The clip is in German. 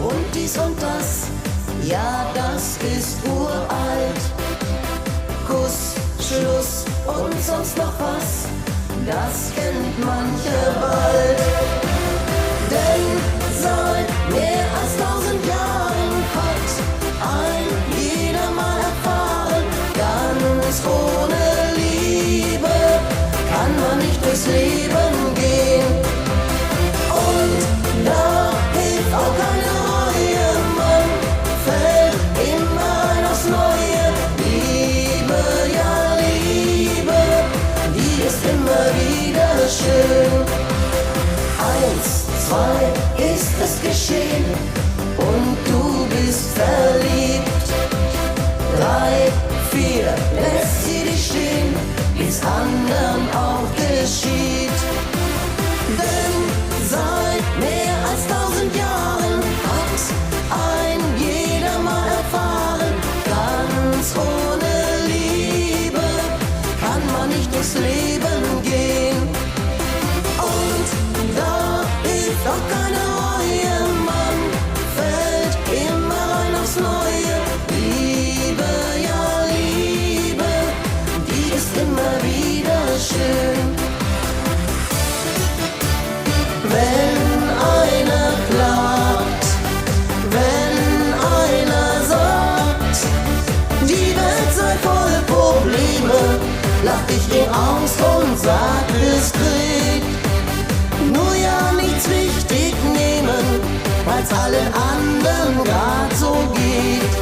und dies und das, ja, das ist uralt. Kuss, Schluss und sonst noch was, das kennt mancher bald. Denn seit mehr als 1000 Jahren hat ein jeder mal erfahren, ganz ohne Liebe kann man nicht durchs Leben gehen. Und da hilft auch keine Reue, man fällt immer ein aufs Neue. Liebe, ja Liebe, die ist immer wieder schön. 1, 2 ist es geschehen und du bist verliebt. 3, 4 lässt sie dich stehen, wie's anderen auch geschieht. Denn seit mehr als 1000 Jahren hat ein jeder mal erfahren, ganz ohne Liebe kann man nicht durchs Leben gehen. Und da hilft auch keine Reue, man fällt immer rein aufs Neue. Liebe, ja Liebe, die ist immer wieder schön. Wenn einer klagt, wenn einer sagt, die Welt sei voll Probleme, lach ich ihn aus und sag diskret, nur ja nichts wichtig nehmen, weil's allen anderen grad so geht.